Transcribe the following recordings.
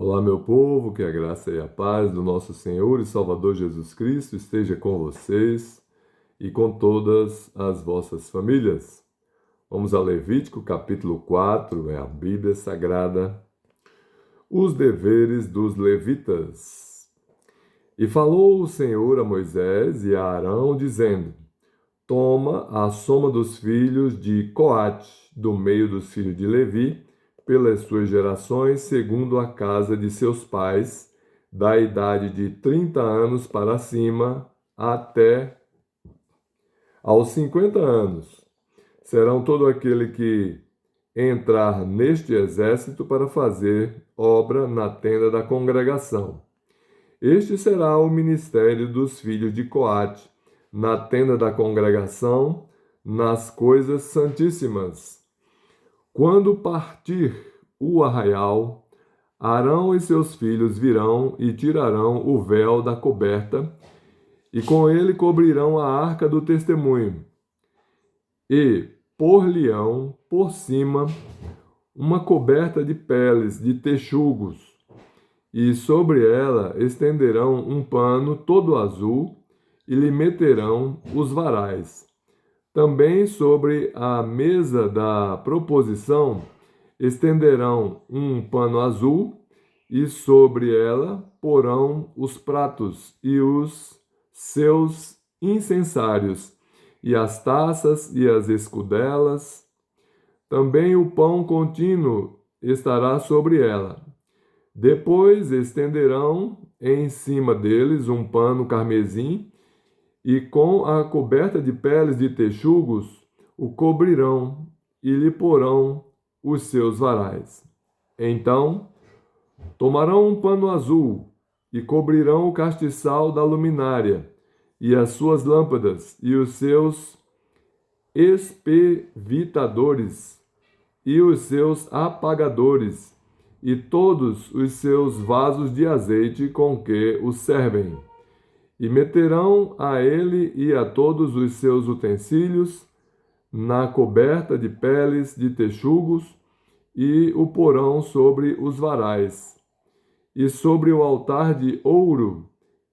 Olá, meu povo, que a graça e a paz do nosso Senhor e Salvador Jesus Cristo esteja com vocês e com todas as vossas famílias. Vamos a Levítico, capítulo 4, é a Bíblia Sagrada. Os deveres dos levitas. E falou o Senhor a Moisés e a Arão, dizendo: Toma a soma dos filhos de Coate, do meio dos filhos de Levi, pelas suas gerações, segundo a casa de seus pais, da idade de 30 anos para cima, até aos 50 anos. Serão todo aquele que entrar neste exército para fazer obra na tenda da congregação. Este será o ministério dos filhos de Coate, na tenda da congregação, nas coisas santíssimas. Quando partir o arraial, Arão e seus filhos virão e tirarão o véu da coberta, e com ele cobrirão a arca do testemunho, e por-lhe-ão por cima uma coberta de peles de texugos, e sobre ela estenderão um pano todo azul, e lhe meterão os varais. Também sobre a mesa da proposição estenderão um pano azul, e sobre ela porão os pratos e os seus incensários, e as taças e as escudelas. Também o pão contínuo estará sobre ela. Depois estenderão em cima deles um pano carmesim, e com a coberta de peles de texugos o cobrirão e lhe porão os seus varais. Então tomarão um pano azul e cobrirão o castiçal da luminária e as suas lâmpadas e os seus espevitadores e os seus apagadores e todos os seus vasos de azeite com que os servem. E meterão a ele e a todos os seus utensílios na coberta de peles de texugos, e o porão sobre os varais. E sobre o altar de ouro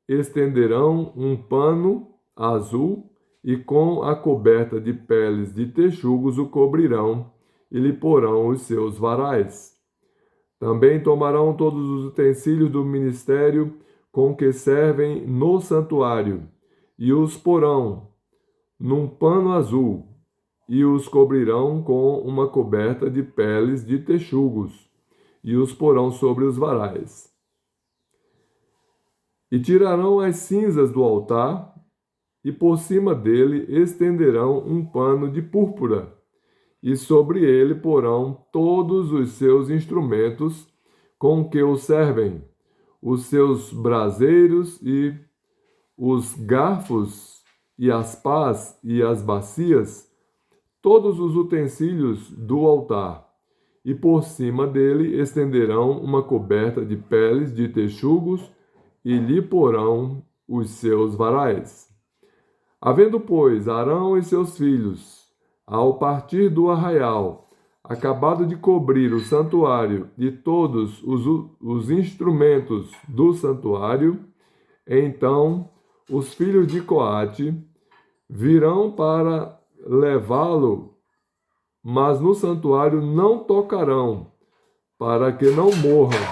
estenderão um pano azul, e com a coberta de peles de texugos o cobrirão, e lhe porão os seus varais. Também tomarão todos os utensílios do ministério com que servem no santuário, e os porão num pano azul, e os cobrirão com uma coberta de peles de texugos, e os porão sobre os varais. E tirarão as cinzas do altar, e por cima dele estenderão um pano de púrpura, e sobre ele porão todos os seus instrumentos com que o servem, os seus braseiros e os garfos e as pás e as bacias, todos os utensílios do altar, e por cima dele estenderão uma coberta de peles de texugos e lhe porão os seus varais. Havendo, pois, Arão e seus filhos, ao partir do arraial, acabado de cobrir o santuário e todos os instrumentos do santuário, então os filhos de Coate virão para levá-lo, mas no santuário não tocarão, para que não morram.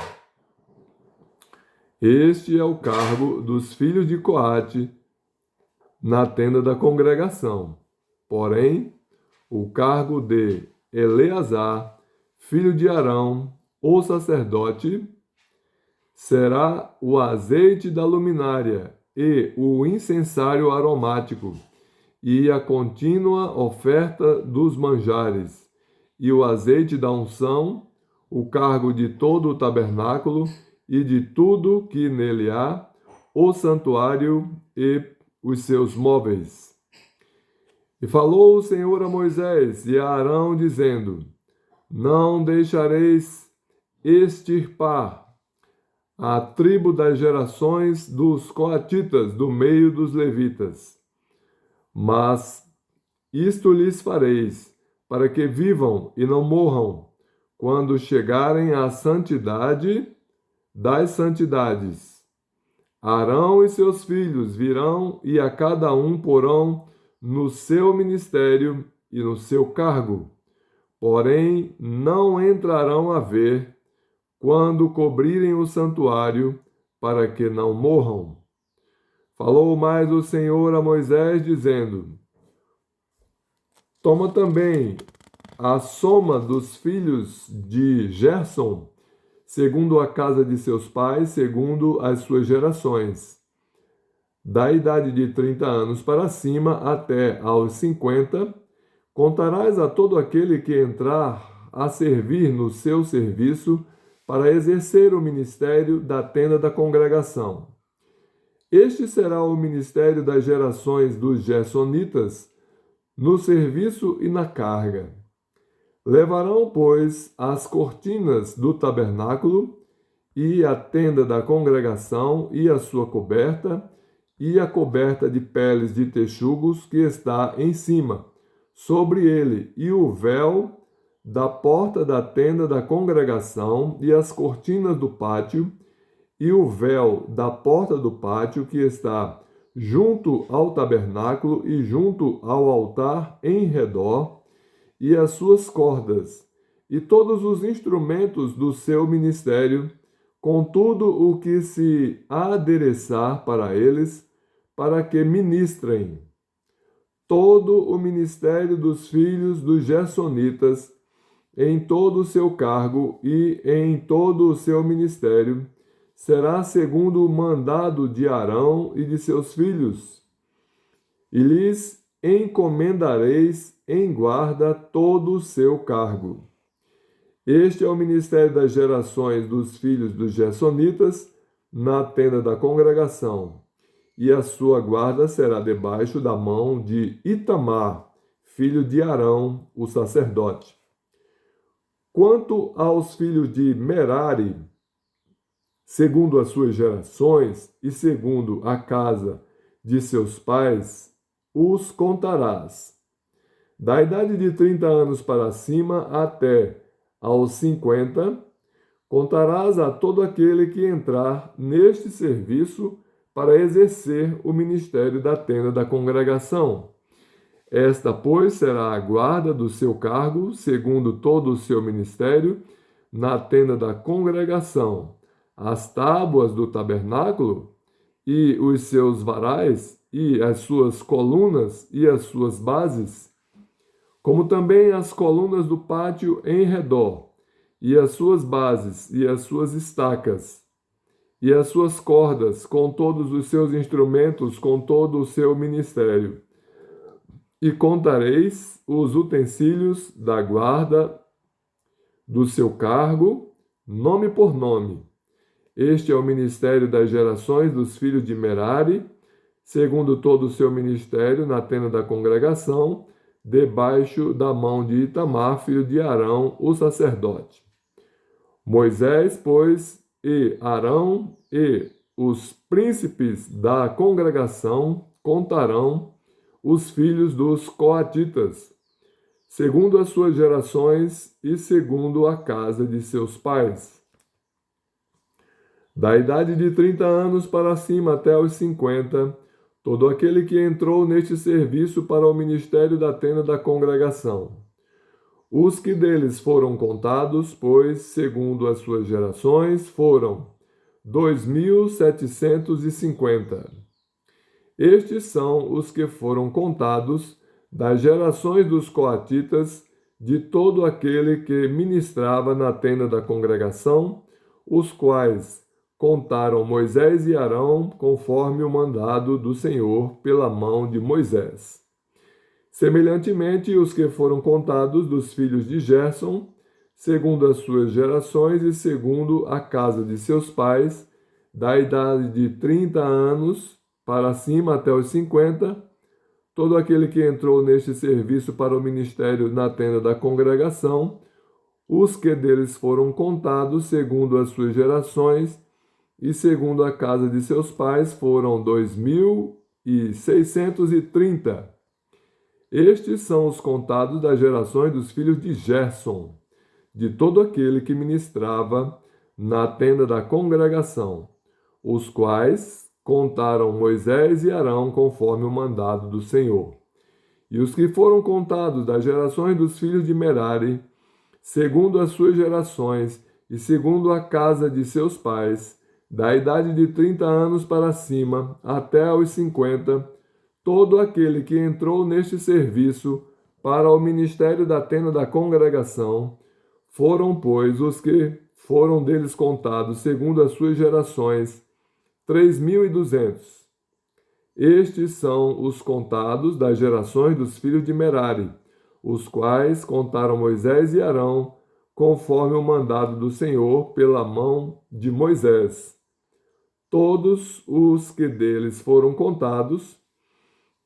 Este é o cargo dos filhos de Coate na tenda da congregação. Porém, o cargo de Eleazar, filho de Arão, o sacerdote, será o azeite da luminária e o incensário aromático, e a contínua oferta dos manjares, e o azeite da unção, o cargo de todo o tabernáculo e de tudo que nele há, o santuário e os seus móveis. E falou o Senhor a Moisés e a Arão, dizendo: Não deixareis extirpar a tribo das gerações dos coatitas do meio dos levitas, mas isto lhes fareis, para que vivam e não morram, quando chegarem à santidade das santidades. Arão e seus filhos virão e a cada um porão no seu ministério e no seu cargo, porém não entrarão a ver quando cobrirem o santuário, para que não morram. Falou mais o Senhor a Moisés, dizendo: Toma também a soma dos filhos de Gersom, segundo a casa de seus pais, segundo as suas gerações, da idade de 30 anos para cima até aos 50, contarás a todo aquele que entrar a servir no seu serviço para exercer o ministério da tenda da congregação. Este será o ministério das gerações dos Gersonitas, no serviço e na carga. Levarão, pois, as cortinas do tabernáculo e a tenda da congregação e a sua coberta e a coberta de peles de texugos que está em cima, sobre ele, e o véu da porta da tenda da congregação e as cortinas do pátio e o véu da porta do pátio que está junto ao tabernáculo e junto ao altar em redor, e as suas cordas, e todos os instrumentos do seu ministério, com tudo o que se adereçar para eles, para que ministrem. Todo o ministério dos filhos dos Gersonitas, em todo o seu cargo e em todo o seu ministério, será segundo o mandado de Arão e de seus filhos, e lhes encomendareis em guarda todo o seu cargo. Este é o ministério das gerações dos filhos dos Gersonitas na tenda da congregação, e a sua guarda será debaixo da mão de Itamar, filho de Arão, o sacerdote. Quanto aos filhos de Merari, segundo as suas gerações e segundo a casa de seus pais, os contarás. Da idade de 30 anos para cima até aos 50, contarás a todo aquele que entrar neste serviço para exercer o ministério da tenda da congregação. Esta, pois, será a guarda do seu cargo, segundo todo o seu ministério, na tenda da congregação, as tábuas do tabernáculo e os seus varais e as suas colunas e as suas bases, como também as colunas do pátio em redor, e as suas bases, e as suas estacas, e as suas cordas, com todos os seus instrumentos, com todo o seu ministério. E contareis os utensílios da guarda do seu cargo, nome por nome. Este é o ministério das gerações dos filhos de Merari, segundo todo o seu ministério na tenda da congregação, debaixo da mão de Itamar, filho de Arão, o sacerdote. Moisés, pois, e Arão e os príncipes da congregação contarão os filhos dos coatitas, segundo as suas gerações e segundo a casa de seus pais. Da idade de 30 anos para cima até os 50, todo aquele que entrou neste serviço para o ministério da tenda da congregação. Os que deles foram contados, pois, segundo as suas gerações, foram 2.750. Estes são os que foram contados das gerações dos coatitas, de todo aquele que ministrava na tenda da congregação, os quais contaram Moisés e Arão, conforme o mandado do Senhor pela mão de Moisés. Semelhantemente, os que foram contados dos filhos de Gersom, segundo as suas gerações e segundo a casa de seus pais, da idade de 30 anos para cima até os 50, todo aquele que entrou neste serviço para o ministério na tenda da congregação, os que deles foram contados segundo as suas gerações e segundo a casa de seus pais foram 2.630. Estes são os contados das gerações dos filhos de Gersom, de todo aquele que ministrava na tenda da congregação, os quais contaram Moisés e Arão conforme o mandado do Senhor. E os que foram contados das gerações dos filhos de Merari, segundo as suas gerações e segundo a casa de seus pais, da idade de 30 anos para cima até aos 50, todo aquele que entrou neste serviço para o ministério da tenda da congregação, foram, pois, os que foram deles contados segundo as suas gerações, 3.200. Estes são os contados das gerações dos filhos de Merari, os quais contaram Moisés e Arão, conforme o mandado do Senhor pela mão de Moisés. Todos os que deles foram contados,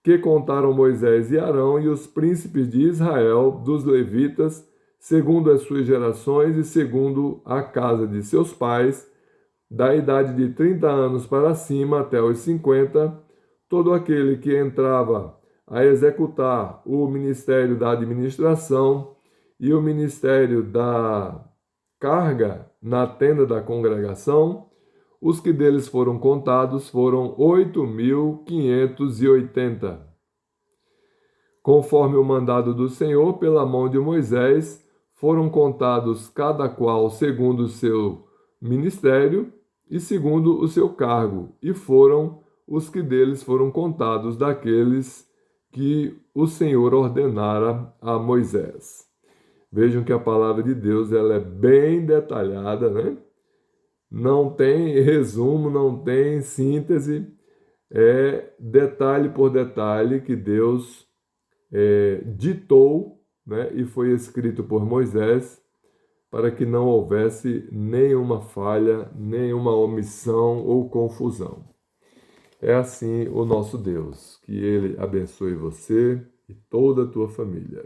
que contaram Moisés e Arão e os príncipes de Israel, dos levitas, segundo as suas gerações e segundo a casa de seus pais, da idade de 30 anos para cima até os 50, todo aquele que entrava a executar o ministério da administração e o ministério da carga na tenda da congregação, os que deles foram contados foram 8.580. Conforme o mandado do Senhor pela mão de Moisés, foram contados cada qual segundo o seu ministério e segundo o seu cargo, e foram os que deles foram contados daqueles que o Senhor ordenara a Moisés. Vejam que a palavra de Deus ela é bem detalhada, né? Não tem resumo, não tem síntese, é detalhe por detalhe que Deus ditou, né? E foi escrito por Moisés para que não houvesse nenhuma falha, nenhuma omissão ou confusão. É assim o nosso Deus. Que Ele abençoe você e toda a tua família.